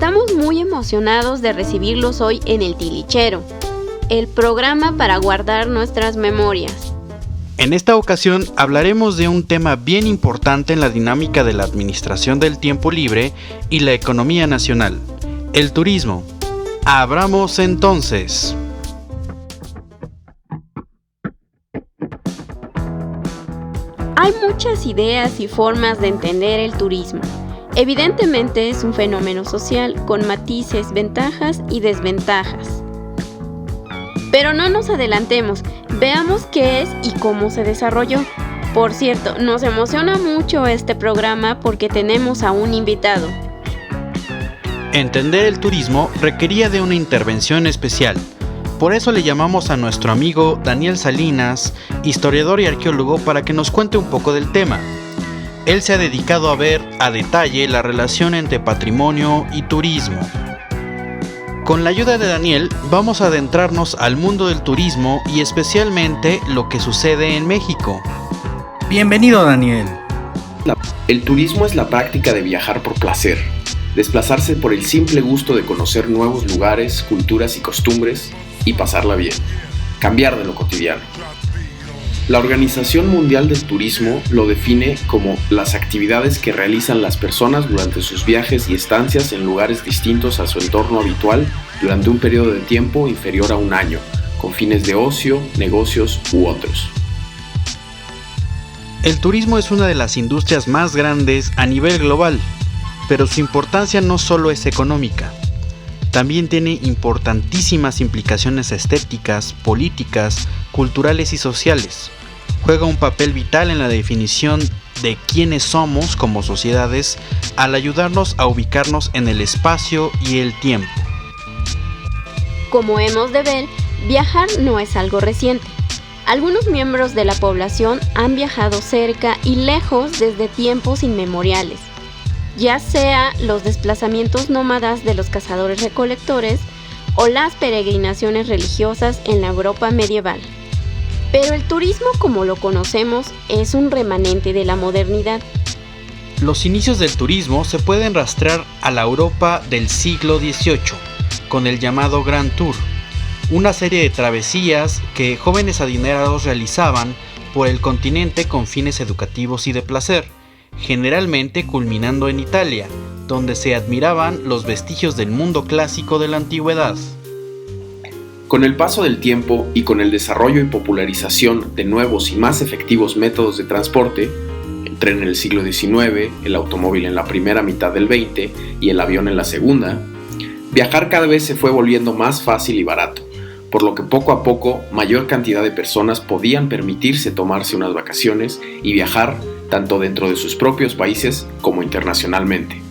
Estamos muy emocionados de recibirlos hoy en El Tilichero, el programa para guardar nuestras memorias. En esta ocasión hablaremos de un tema bien importante en la dinámica de la administración del tiempo libre y la economía nacional, el turismo. Abramos entonces. Hay muchas ideas y formas de entender el turismo. Evidentemente es un fenómeno social con matices, ventajas y desventajas. Pero no nos adelantemos, veamos qué es y cómo se desarrolló. Por cierto, nos emociona mucho este programa porque tenemos a un invitado. Entender el turismo requería de una intervención especial. Por eso le llamamos a nuestro amigo Daniel Salinas, historiador y arqueólogo, para que nos cuente un poco del tema. Él se ha dedicado a ver a detalle la relación entre patrimonio y turismo. Con la ayuda de Daniel, vamos a adentrarnos al mundo del turismo y especialmente lo que sucede en México. Bienvenido, Daniel. El turismo es la práctica de viajar por placer, desplazarse por el simple gusto de conocer nuevos lugares, culturas y costumbres y pasarla bien, cambiar de lo cotidiano. La Organización Mundial del Turismo lo define como las actividades que realizan las personas durante sus viajes y estancias en lugares distintos a su entorno habitual durante un periodo de tiempo inferior a un año, con fines de ocio, negocios u otros. El turismo es una de las industrias más grandes a nivel global, pero su importancia no solo es económica. También tiene importantísimas implicaciones estéticas, políticas, culturales y sociales. Juega un papel vital en la definición de quiénes somos como sociedades al ayudarnos a ubicarnos en el espacio y el tiempo. Como hemos de ver, viajar no es algo reciente. Algunos miembros de la población han viajado cerca y lejos desde tiempos inmemoriales, ya sea los desplazamientos nómadas de los cazadores-recolectores o las peregrinaciones religiosas en la Europa medieval. Pero el turismo como lo conocemos es un remanente de la modernidad. Los inicios del turismo se pueden rastrear a la Europa del siglo XVIII, con el llamado Grand Tour, una serie de travesías que jóvenes adinerados realizaban por el continente con fines educativos y de placer, generalmente culminando en Italia, donde se admiraban los vestigios del mundo clásico de la antigüedad. Con el paso del tiempo y con el desarrollo y popularización de nuevos y más efectivos métodos de transporte, el tren en el siglo XIX, el automóvil en la primera mitad del XX y el avión en la segunda, viajar cada vez se fue volviendo más fácil y barato, por lo que poco a poco mayor cantidad de personas podían permitirse tomarse unas vacaciones y viajar tanto dentro de sus propios países como internacionalmente.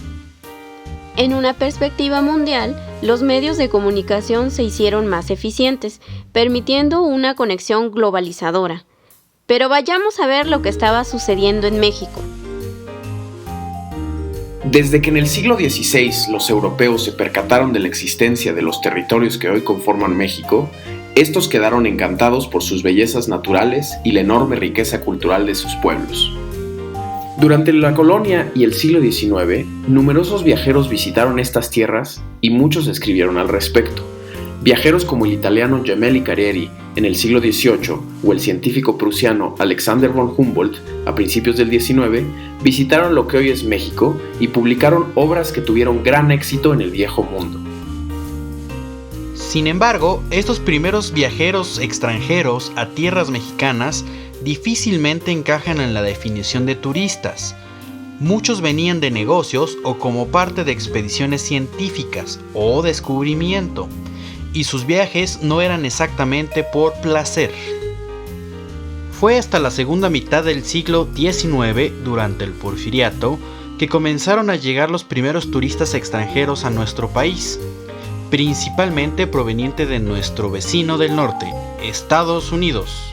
En una perspectiva mundial, los medios de comunicación se hicieron más eficientes, permitiendo una conexión globalizadora. Pero vayamos a ver lo que estaba sucediendo en México. Desde que en el siglo XVI los europeos se percataron de la existencia de los territorios que hoy conforman México, estos quedaron encantados por sus bellezas naturales y la enorme riqueza cultural de sus pueblos. Durante la colonia y el siglo XIX, numerosos viajeros visitaron estas tierras y muchos escribieron al respecto. Viajeros como el italiano Gemelli Carrieri en el siglo XVIII o el científico prusiano Alexander von Humboldt a principios del XIX visitaron lo que hoy es México y publicaron obras que tuvieron gran éxito en el viejo mundo. Sin embargo, estos primeros viajeros extranjeros a tierras mexicanas difícilmente encajan en la definición de turistas. Muchos venían de negocios o como parte de expediciones científicas o descubrimiento, y sus viajes no eran exactamente por placer. Fue hasta la segunda mitad del siglo XIX, durante el Porfiriato, que comenzaron a llegar los primeros turistas extranjeros a nuestro país, principalmente proveniente de nuestro vecino del norte, Estados Unidos.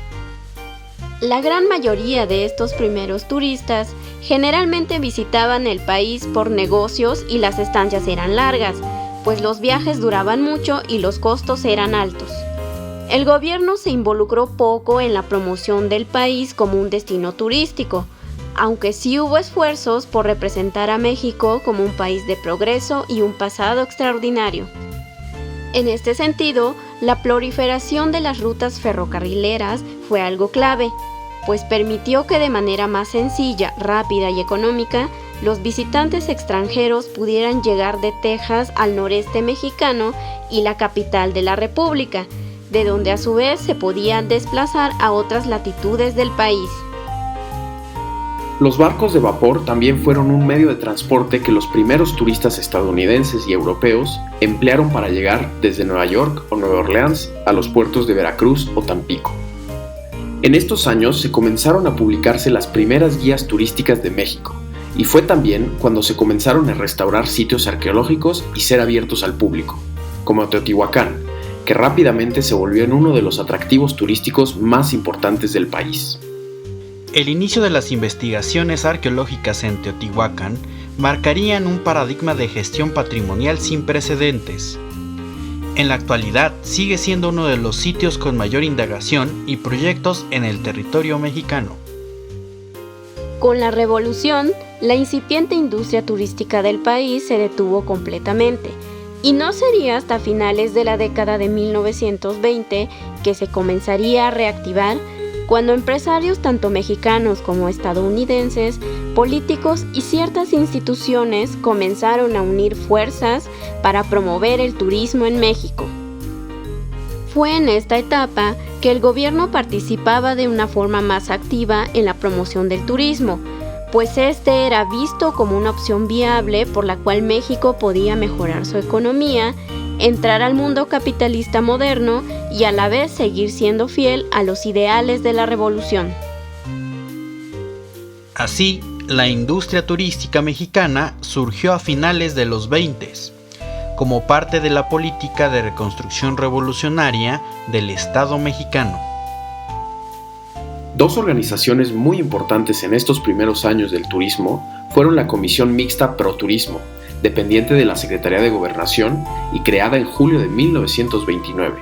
La gran mayoría de estos primeros turistas generalmente visitaban el país por negocios y las estancias eran largas, pues los viajes duraban mucho y los costos eran altos. El gobierno se involucró poco en la promoción del país como un destino turístico, aunque sí hubo esfuerzos por representar a México como un país de progreso y un pasado extraordinario. En este sentido, la proliferación de las rutas ferrocarrileras fue algo clave, pues permitió que de manera más sencilla, rápida y económica, los visitantes extranjeros pudieran llegar de Texas al noreste mexicano y la capital de la República, de donde a su vez se podían desplazar a otras latitudes del país. Los barcos de vapor también fueron un medio de transporte que los primeros turistas estadounidenses y europeos emplearon para llegar desde Nueva York o Nueva Orleans a los puertos de Veracruz o Tampico. En estos años se comenzaron a publicarse las primeras guías turísticas de México, y fue también cuando se comenzaron a restaurar sitios arqueológicos y ser abiertos al público, como Teotihuacán, que rápidamente se volvió en uno de los atractivos turísticos más importantes del país. El inicio de las investigaciones arqueológicas en Teotihuacán marcarían un paradigma de gestión patrimonial sin precedentes. En la actualidad sigue siendo uno de los sitios con mayor indagación y proyectos en el territorio mexicano. Con la revolución, la incipiente industria turística del país se detuvo completamente, y no sería hasta finales de la década de 1920 que se comenzaría a reactivar, cuando empresarios tanto mexicanos como estadounidenses, políticos y ciertas instituciones comenzaron a unir fuerzas para promover el turismo en México. Fue en esta etapa que el gobierno participaba de una forma más activa en la promoción del turismo, pues este era visto como una opción viable por la cual México podía mejorar su economía, entrar al mundo capitalista moderno y a la vez seguir siendo fiel a los ideales de la revolución. Así, la industria turística mexicana surgió a finales de los 20, como parte de la política de reconstrucción revolucionaria del Estado mexicano. Dos organizaciones muy importantes en estos primeros años del turismo fueron la Comisión Mixta Pro Turismo, dependiente de la Secretaría de Gobernación y creada en julio de 1929,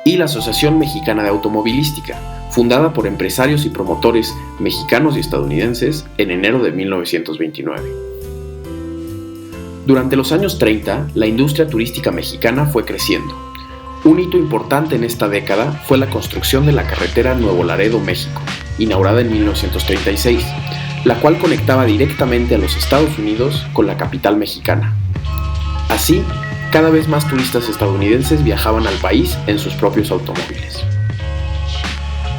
y la Asociación Mexicana de Automovilística, fundada por empresarios y promotores mexicanos y estadounidenses en enero de 1929. Durante los años 30, la industria turística mexicana fue creciendo. Un hito importante en esta década fue la construcción de la carretera Nuevo Laredo, México, inaugurada en 1936, la cual conectaba directamente a los Estados Unidos con la capital mexicana. Así, cada vez más turistas estadounidenses viajaban al país en sus propios automóviles.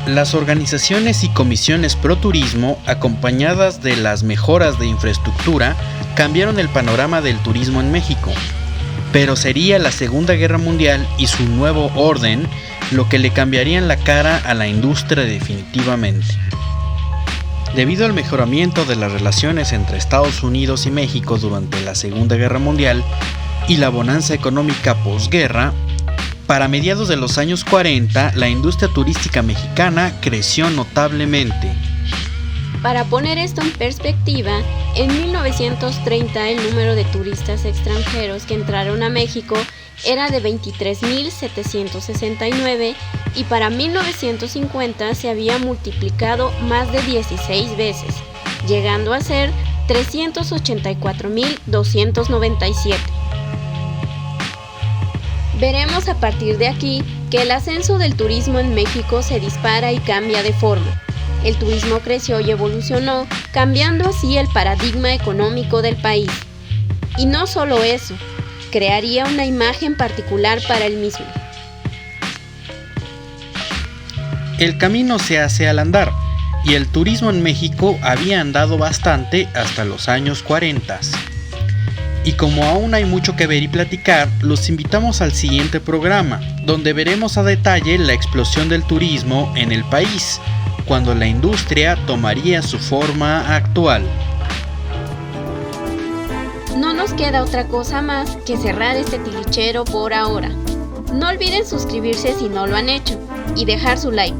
Las organizaciones y comisiones pro turismo, acompañadas de las mejoras de infraestructura, cambiaron el panorama del turismo en México. Pero sería la Segunda Guerra Mundial y su nuevo orden lo que le cambiarían la cara a la industria definitivamente. Debido al mejoramiento de las relaciones entre Estados Unidos y México durante la Segunda Guerra Mundial y la bonanza económica posguerra, para mediados de los años 40 la industria turística mexicana creció notablemente. Para poner esto en perspectiva, en 1930 el número de turistas extranjeros que entraron a México era de 23.769 y para 1950 se había multiplicado más de 16 veces, llegando a ser 384.297. Veremos a partir de aquí que el ascenso del turismo en México se dispara y cambia de forma. El turismo creció y evolucionó, cambiando así el paradigma económico del país. Y no solo eso, crearía una imagen particular para el mismo. El camino se hace al andar, y el turismo en México había andado bastante hasta los años 40. Y como aún hay mucho que ver y platicar, los invitamos al siguiente programa, donde veremos a detalle la explosión del turismo en el país, cuando la industria tomaría su forma actual. No nos queda otra cosa más que cerrar este tilichero por ahora. No olviden suscribirse si no lo han hecho y dejar su like.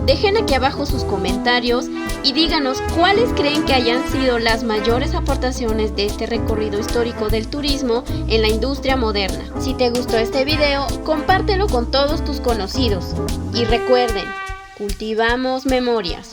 Dejen aquí abajo sus comentarios y díganos cuáles creen que hayan sido las mayores aportaciones de este recorrido histórico del turismo en la industria moderna. Si te gustó este video, compártelo con todos tus conocidos. Y recuerden, cultivamos memorias.